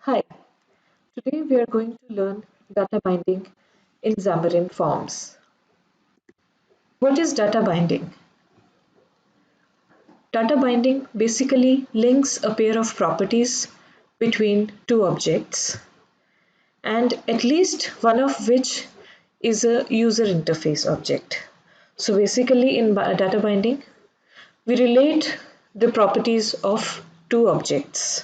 Hi, today we are going to learn data binding in Xamarin Forms. What is data binding? Data binding basically links a pair of properties between two objects, and at least one of which is a user interface object. So basically in data binding, we relate the properties of two objects.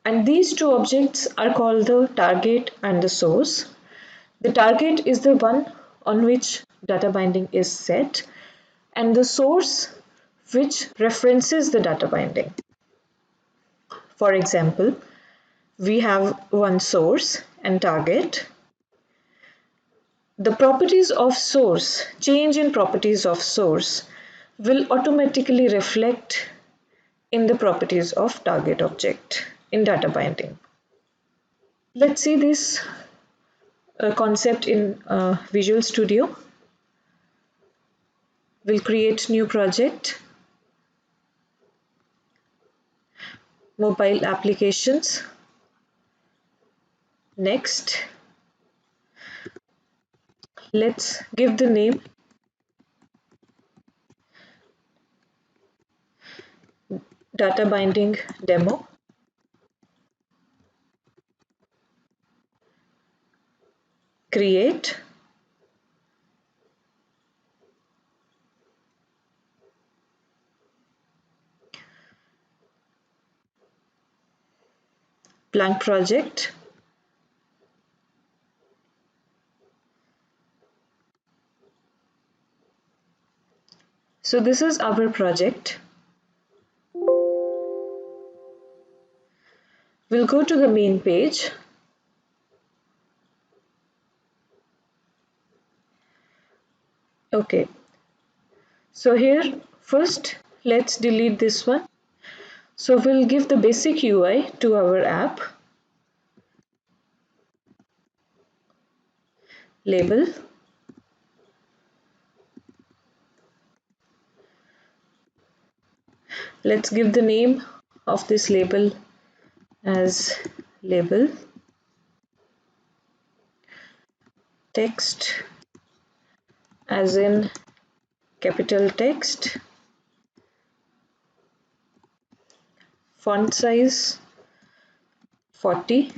And these two objects are called the target and the source. The target is the one on which data binding is set, and the source which references the data binding. For example, we have one source and target. The properties of source, change in properties of source, will automatically reflect in the properties of target object in data binding. Let's see this concept in Visual Studio. We'll create new project, mobile applications. Next, let's give the name data binding demo. Create. Blank project. So this is our project. We'll go to the main page. Okay. So here first let's delete this one. So we'll give the basic UI to our app. Label. Let's give the name of this label as label. Text as in capital text. Font size 40.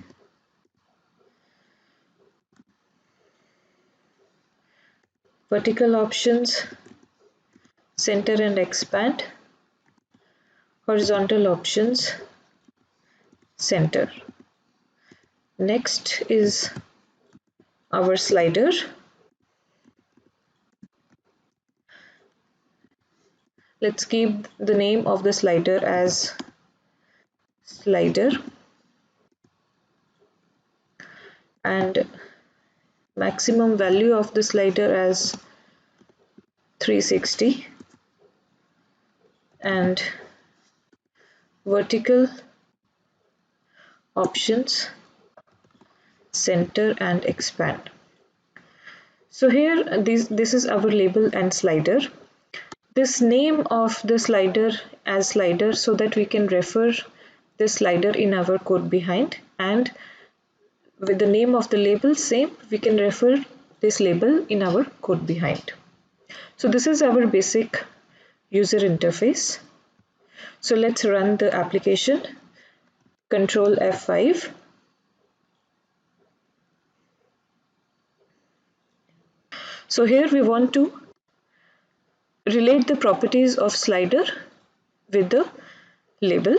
Vertical options center and expand. Horizontal options center. Next is our slider. Let's keep the name of the slider as slider, and maximum value of the slider as 360, and vertical options center and expand. So here this is our label and slider. This name of the slider as slider so that we can refer the slider in our code behind, and with the name of the label same, we can refer this label in our code behind. So this is our basic user interface. So let's run the application. Control F5. So here we want to relate the properties of slider with the label,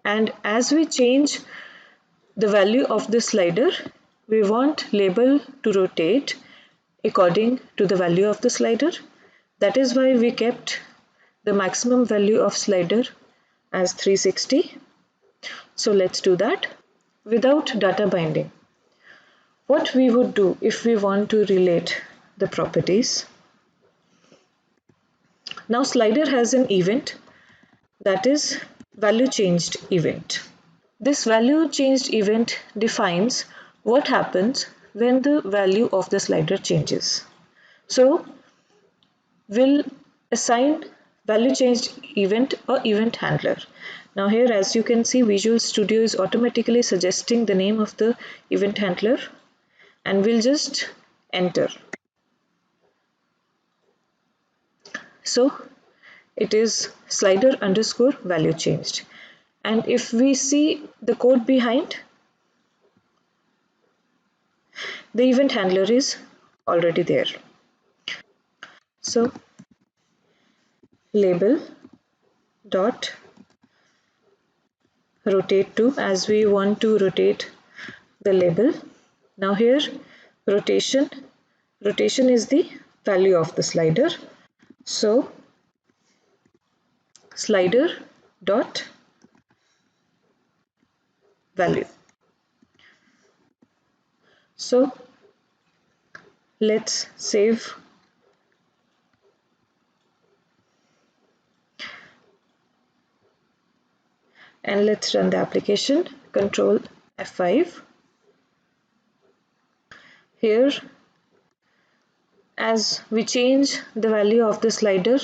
and as we change the value of the slider, we want label to rotate according to the value of the slider. That is why we kept the maximum value of slider as 360. So let's do that without data binding. What we would do if we want to relate the properties. Now slider has an event, that is value changed event. This value changed event defines what happens when the value of the slider changes. So we'll assign value changed event a event handler, Now here, as you can see, Visual Studio is automatically suggesting the name of the event handler, and we'll just enter. So it is slider underscore value changed. And if we see the code behind, the event handler is already there. So label dot rotate to, as we want to rotate the label. Now here rotation is the value of the slider. So slider dot value. So let's save and let's run the application. Control F5. Here, as we change the value of the slider,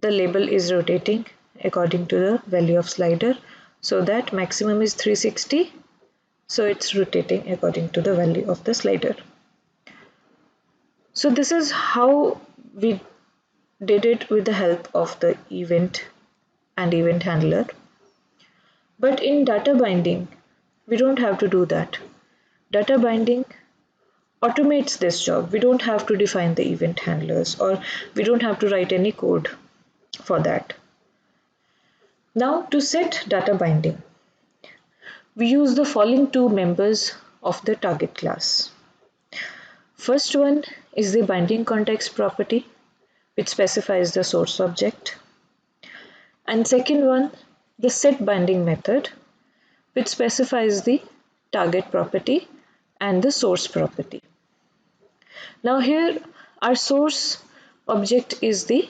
the label is rotating according to the value of slider, so that maximum is 360, so it's rotating according to the value of the slider. So this is how we did it with the help of the event and event handler. But in data binding, we don't have to do that. Data binding automates this job. We don't have to define the event handlers, or we don't have to write any code for that. Now to set data binding, we use the following two members of the target class. First one is the binding context property, which specifies the source object. And second one, the set binding method, which specifies the target property and the source property. Now here our source object is the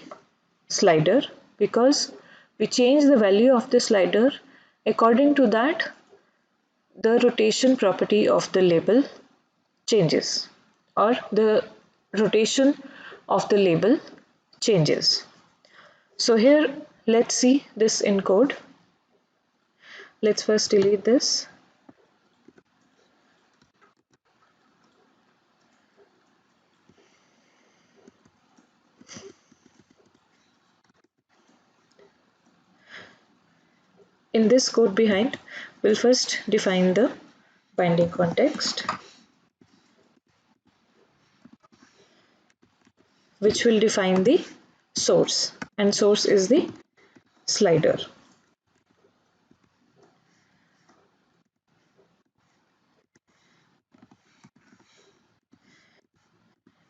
slider, because we change the value of the slider. According to that, the rotation property of the label changes, or the rotation of the label changes. So here let's see this in code. Let's first delete this. In this code behind, we'll first define the binding context, which will define the source, and source is the slider.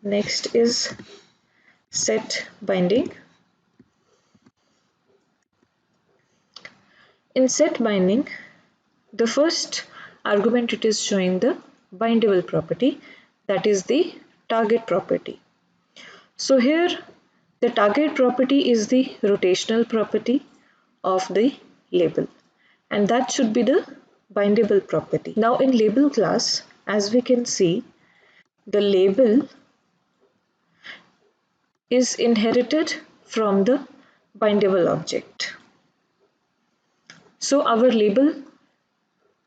Next is set binding. In set binding, the first argument, it is showing the bindable property, that is the target property. So here the target property is the rotational property of the label, and that should be the bindable property. Now in label class, as we can see, the label is inherited from the bindable object. So our label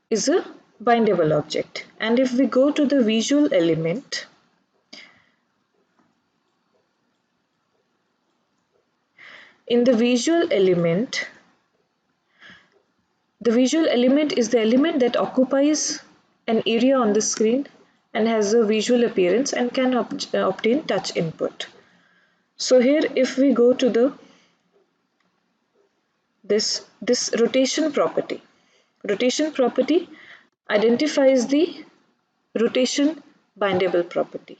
is a bindable object, and if we go to the visual element, in the visual element, the visual element is the element that occupies an area on the screen and has a visual appearance and can obtain touch input. So here if we go to the this rotation property identifies the rotation bindable property.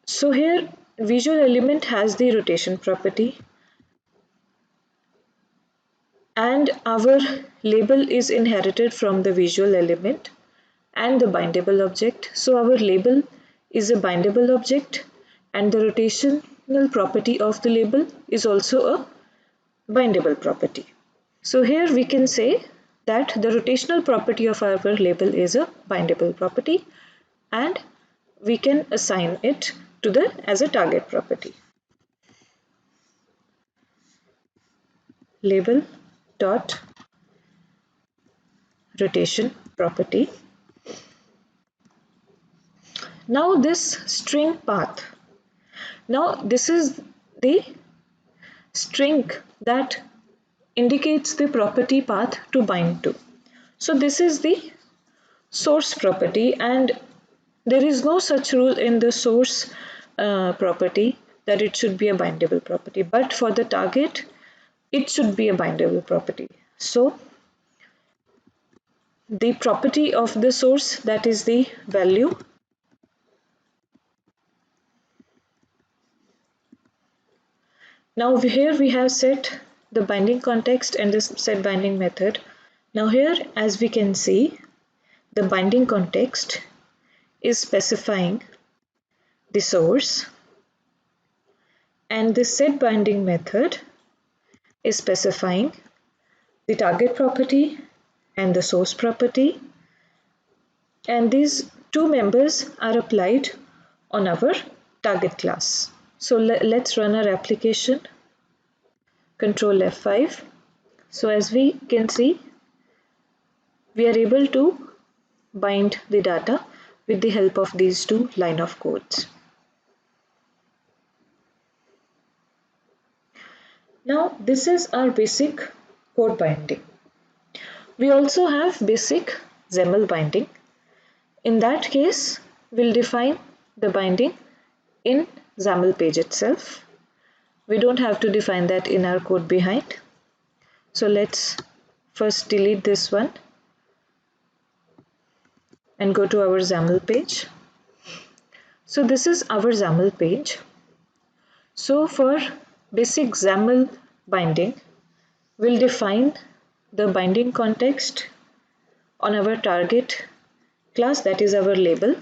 So here visual element has the rotation property, and our label is inherited from the visual element and the bindable object. So our label is a bindable object, and the rotational property of the label is also a bindable property. So here we can say that the rotational property of our label is a bindable property, and we can assign it to the as a target property. label dot rotation property. Now this string path. Now this is the string that indicates the property path to bind to. So this is the source property, and there is no such rule in the source property that it should be a bindable property, but for the target it should be a bindable property. So the property of the source, that is the value, now here we have set the binding context and the set binding method. Now here, as we can see, the binding context is specifying the source, and the set binding method is specifying the target property and the source property, and these two members are applied on our target class. So let's run our application. Control F5. So as we can see, we are able to bind the data with the help of these two line of codes. Now this is our basic code binding. We also have basic XAML binding. In that case, we'll define the binding in XAML page itself. We don't have to define that in our code behind. So let's first delete this one and go to our XAML page. So this is our XAML page. So for basic XAML binding, we'll define the binding context on our target class, that is our label.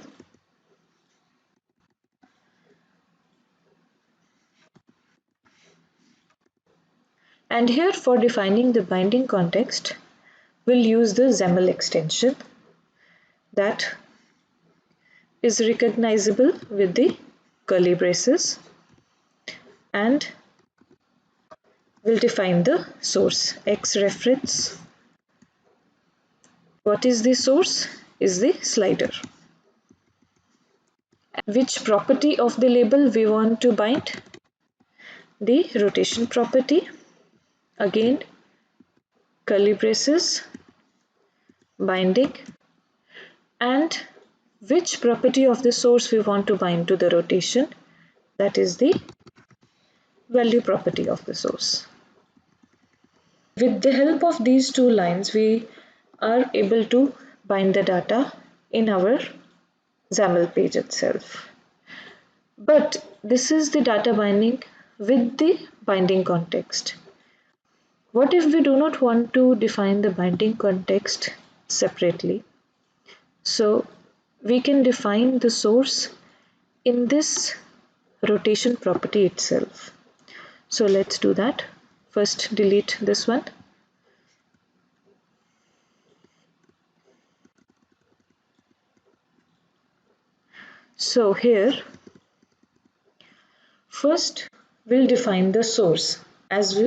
And here, for defining the binding context, we'll use the XAML extension that is recognizable with the curly braces, and we'll define the source X reference. What is the source? Is the slider. Which property of the label we want to bind? The rotation property. Again, curly braces, binding, and which property of the source we want to bind to the rotation? That is the value property of the source. With the help of these two lines, we are able to bind the data in our XAML page itself. But this is the data binding with the binding context. What if we do not want to define the binding context separately? So we can define the source in this rotation property itself. So let's do that. First delete this one. So here, first we'll define the source, as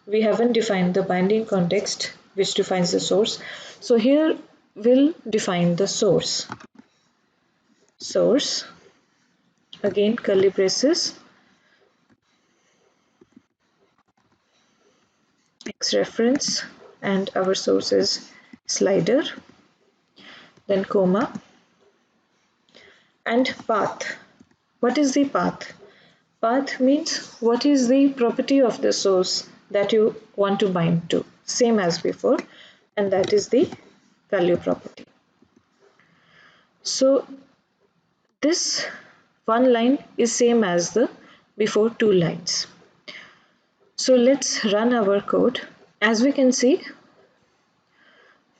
we haven't defined the binding context which defines the source. So here we'll define the source. Source, again curly braces, X reference, and our source is slider, then comma, and path. What is the path? Path means what is the property of the source that you want to bind to, same as before, and that is the value property. So this one line is same as the before two lines. So let's run our code. As we can see,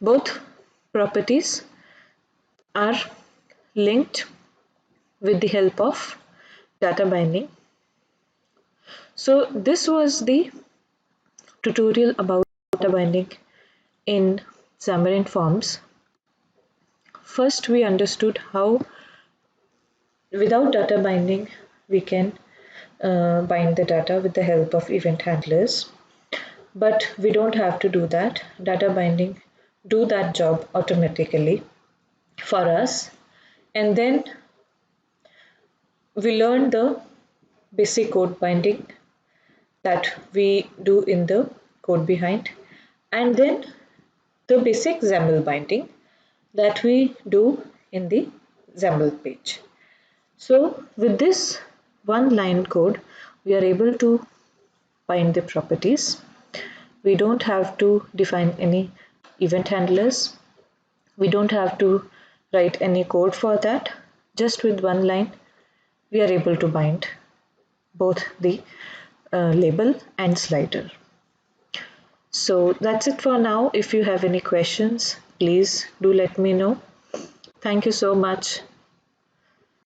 both properties are linked with the help of data binding. So this was the tutorial about data binding in Xamarin Forms. First, we understood how without data binding we can bind the data with the help of event handlers. but we don't have to do that. Data binding do that job automatically for us. And then we learn the basic code binding that we do in the code behind, and then the basic XAML binding that we do in the XAML page. So with this one line code, we are able to bind the properties. We don't have to define any event handlers. We don't have to write any code for that. Just with one line, we are able to bind both the label and slider. So that's it for now. If you have any questions, please do let me know. Thank you so much.